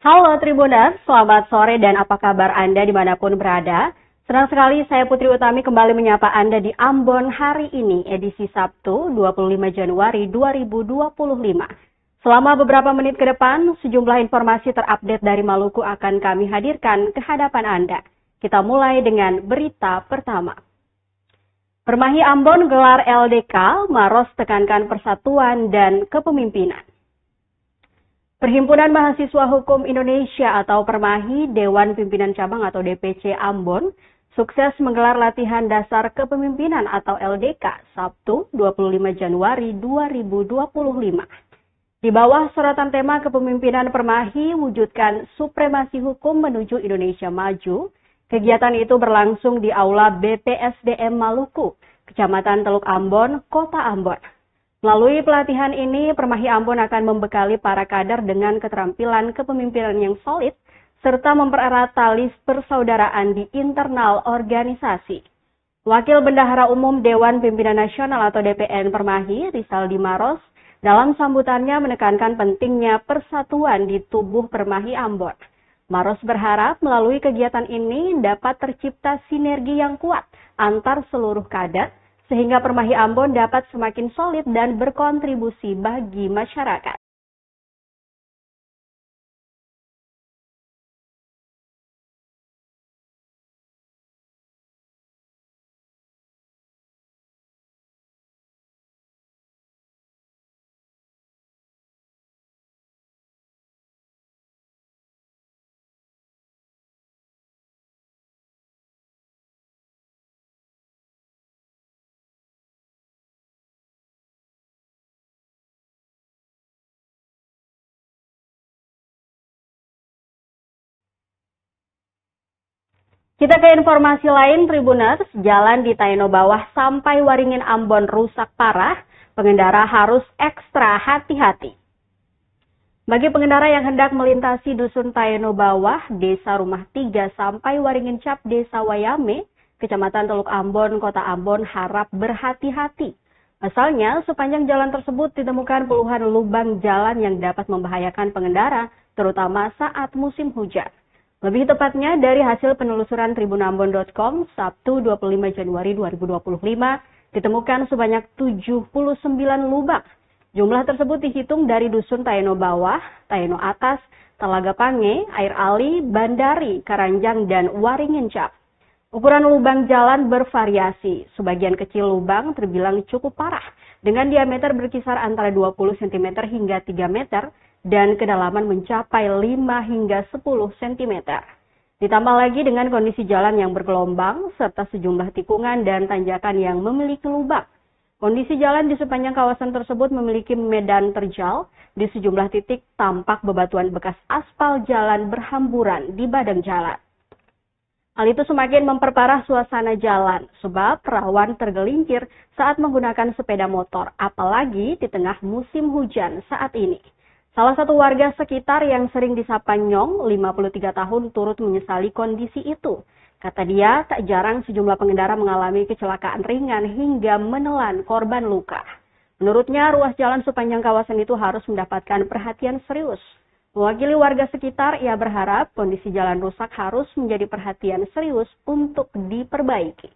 Halo Tribuners, selamat sore dan apa kabar Anda dimanapun berada. Senang sekali saya Putri Utami kembali menyapa Anda di Ambon hari ini, edisi Sabtu 25 Januari 2025. Selama beberapa menit ke depan, sejumlah informasi terupdate dari Maluku akan kami hadirkan ke hadapan Anda. Kita mulai dengan berita pertama. Permahi Ambon gelar LDK, Maros tekankan persatuan dan kepemimpinan. Perhimpunan Mahasiswa Hukum Indonesia atau Permahi Dewan Pimpinan Cabang atau DPC Ambon sukses menggelar latihan dasar kepemimpinan atau LDK Sabtu 25 Januari 2025. Di bawah sorotan tema kepemimpinan Permahi wujudkan supremasi hukum menuju Indonesia maju, kegiatan itu berlangsung di Aula BPSDM Maluku, Kecamatan Teluk Ambon, Kota Ambon. Melalui pelatihan ini, Permahi Ambon akan membekali para kader dengan keterampilan kepemimpinan yang solid, serta mempererat tali persaudaraan di internal organisasi. Wakil Bendahara Umum Dewan Pimpinan Nasional atau DPN Permahi, Rizaldi Maros, dalam sambutannya menekankan pentingnya persatuan di tubuh Permahi Ambon. Maros berharap melalui kegiatan ini dapat tercipta sinergi yang kuat antar seluruh kader, sehingga Permahi Ambon dapat semakin solid dan berkontribusi bagi masyarakat. Kita ke informasi lain, Tribuners. Jalan di Taeno Bawah sampai Waringin Ambon rusak parah, pengendara harus ekstra hati-hati. Bagi pengendara yang hendak melintasi Dusun Taeno Bawah, Desa Rumah 3 sampai Waringin Cap, Desa Wayame, Kecamatan Teluk Ambon, Kota Ambon harap berhati-hati. Pasalnya, sepanjang jalan tersebut ditemukan puluhan lubang jalan yang dapat membahayakan pengendara, terutama saat musim hujan. Lebih tepatnya dari hasil penelusuran tribunambon.com Sabtu 25 Januari 2025 ditemukan sebanyak 79 lubang. Jumlah tersebut dihitung dari Dusun Taeno Bawah, Taeno Atas, Talaga Pange, Air Ali, Bandari, Karanjang, dan Waringin Cap. Ukuran lubang jalan bervariasi. Sebagian kecil lubang terbilang cukup parah dengan diameter berkisar antara 20 cm hingga 3 meter dan kedalaman mencapai 5 hingga 10 cm. Ditambah lagi dengan kondisi jalan yang bergelombang, serta sejumlah tikungan dan tanjakan yang memiliki lubang. Kondisi jalan di sepanjang kawasan tersebut memiliki medan terjal, di sejumlah titik tampak bebatuan bekas aspal jalan berhamburan di badan jalan. Hal itu semakin memperparah suasana jalan, sebab rawan tergelincir saat menggunakan sepeda motor, apalagi di tengah musim hujan saat ini. Salah satu warga sekitar yang sering disapa Nyong, 53 tahun, turut menyesali kondisi itu. Kata dia, tak jarang sejumlah pengendara mengalami kecelakaan ringan hingga menelan korban luka. Menurutnya, ruas jalan sepanjang kawasan itu harus mendapatkan perhatian serius. Mewakili warga sekitar, ia berharap kondisi jalan rusak harus menjadi perhatian serius untuk diperbaiki.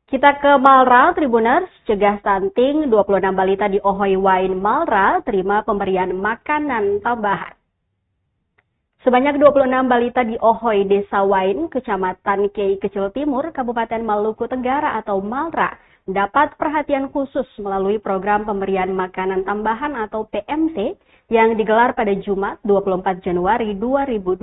Kita ke Malra, Tribuners. Cegah stunting, 26 balita di Ohoy Wain Malra terima pemberian makanan tambahan. Sebanyak 26 balita di Ohoy, Desa Wain, Kecamatan Kei Kecil Timur, Kabupaten Maluku Tenggara atau Malra, mendapat perhatian khusus melalui program pemberian makanan tambahan atau PMT yang digelar pada Jumat 24 Januari 2025.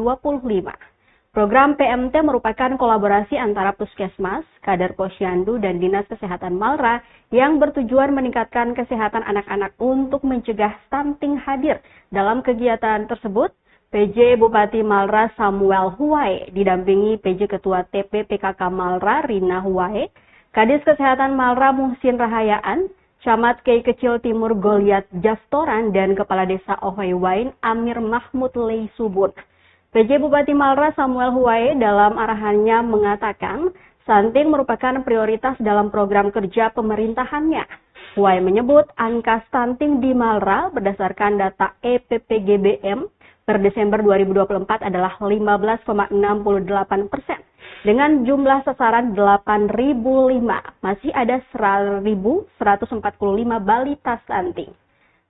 Program PMT merupakan kolaborasi antara Puskesmas, Kader Posyandu, dan Dinas Kesehatan Malra yang bertujuan meningkatkan kesehatan anak-anak untuk mencegah stunting hadir. Dalam kegiatan tersebut, PJ Bupati Malra Samuel Huwae didampingi PJ Ketua TP PKK Malra Rina Huwae, Kadis Kesehatan Malra Muhsin Rahayaan, Camat Kei Kecil Timur Goliat Jastoran, dan Kepala Desa Ohoy Wain Amir Mahmud Leisubun. PJ Bupati Malra Samuel Huwae dalam arahannya mengatakan stunting merupakan prioritas dalam program kerja pemerintahannya. Huwae menyebut angka stunting di Malra berdasarkan data EPPGBM per Desember 2024 adalah 15,68%. Dengan jumlah sasaran 8.005, masih ada 1.145 balita stunting.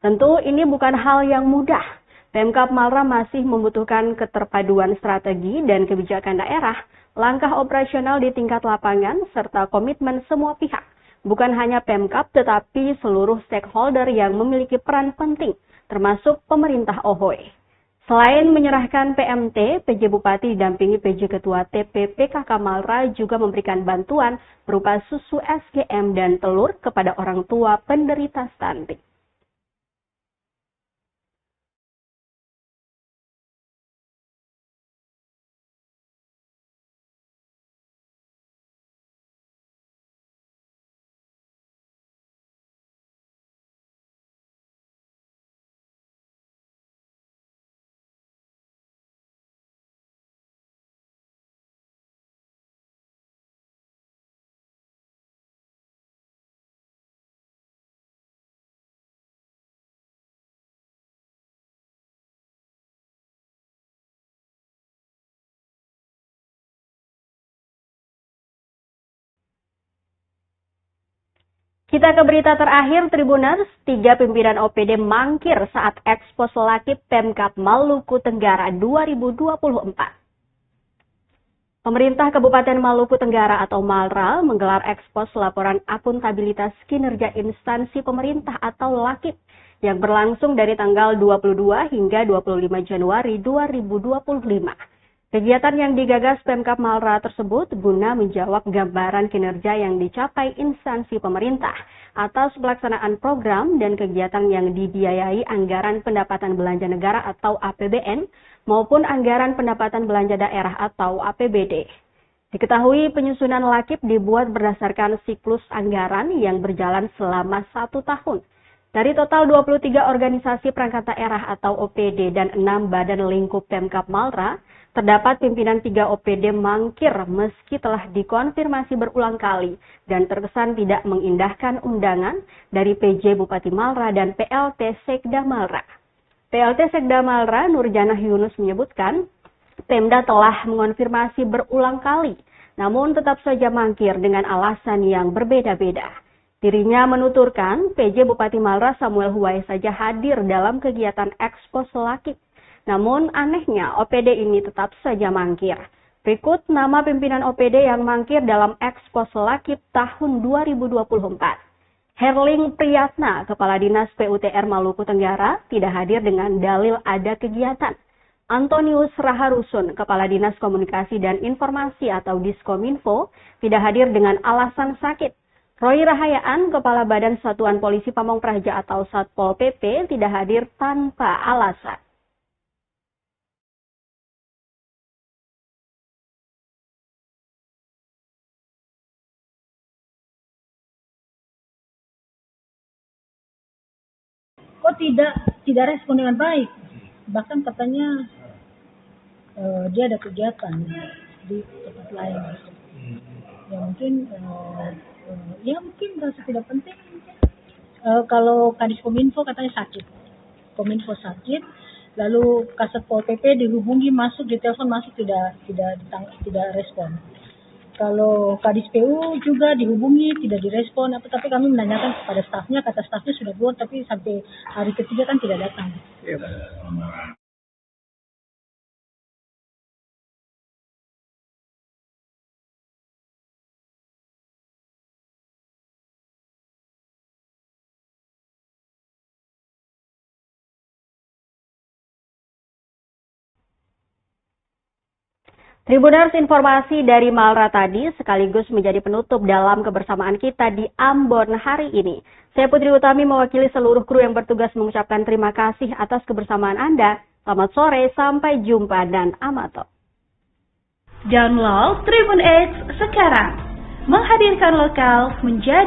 Tentu ini bukan hal yang mudah. Pemkab Malra masih membutuhkan keterpaduan strategi dan kebijakan daerah, langkah operasional di tingkat lapangan, serta komitmen semua pihak. Bukan hanya Pemkab, tetapi seluruh stakeholder yang memiliki peran penting, termasuk pemerintah Ohoy. Selain menyerahkan PMT, PJ Bupati didampingi PJ Ketua TP PKK Malra juga memberikan bantuan berupa susu SGM dan telur kepada orang tua penderita stunting. Kita ke berita terakhir, Tribuners. 3 pimpinan OPD mangkir saat ekspos Lakip Pemkab Maluku Tenggara 2024. Pemerintah Kabupaten Maluku Tenggara atau Malra menggelar ekspos laporan akuntabilitas kinerja instansi pemerintah atau Lakip yang berlangsung dari tanggal 22 hingga 25 Januari 2025. Kegiatan yang digagas Pemkab Malra tersebut guna menjawab gambaran kinerja yang dicapai instansi pemerintah atas pelaksanaan program dan kegiatan yang dibiayai anggaran pendapatan belanja negara atau APBN maupun anggaran pendapatan belanja daerah atau APBD. Diketahui penyusunan Lakip dibuat berdasarkan siklus anggaran yang berjalan selama 1 tahun. Dari total 23 organisasi perangkat daerah atau OPD dan 6 badan lingkup Pemkab Malra, terdapat pimpinan 3 OPD mangkir meski telah dikonfirmasi berulang kali dan terkesan tidak mengindahkan undangan dari PJ Bupati Malra dan PLT Sekda Malra. PLT Sekda Malra Nurjanah Yunus menyebutkan, Pemda telah mengonfirmasi berulang kali, namun tetap saja mangkir dengan alasan yang berbeda-beda. Dirinya menuturkan, PJ Bupati Malra Samuel Huwae saja hadir dalam kegiatan ekspos Lakip. Namun anehnya OPD ini tetap saja mangkir. Berikut nama pimpinan OPD yang mangkir dalam ekspos Lakip tahun 2024. Herling Priyatna, Kepala Dinas PUTR Maluku Tenggara, tidak hadir dengan dalil ada kegiatan. Antonius Raharusun, Kepala Dinas Komunikasi dan Informasi atau Diskominfo, tidak hadir dengan alasan sakit. Roy Rahayaan, Kepala Badan Satuan Polisi Pamong Praja atau Satpol PP, tidak hadir tanpa alasan. Kok tidak respon dengan baik, bahkan katanya dia ada kegiatan di tempat lain. Ya mungkin merasa tidak penting. Kalau Kadis Kominfo katanya sakit, Kominfo sakit, lalu Kasat Pol PP dihubungi masuk, ditelepon masuk, tidak respon. Kalau Kadis PU juga dihubungi tidak direspon, tapi kami menanyakan kepada stafnya, kata stafnya sudah buat, tapi sampai hari ketiga kan tidak datang. Ya, Tribuners, informasi dari Malra tadi sekaligus menjadi penutup dalam kebersamaan kita di Ambon hari ini. Saya Putri Utami mewakili seluruh kru yang bertugas mengucapkan terima kasih atas kebersamaan Anda. Selamat sore, sampai jumpa dan amato. Download Tribun X sekarang, menghadirkan lokal menjadi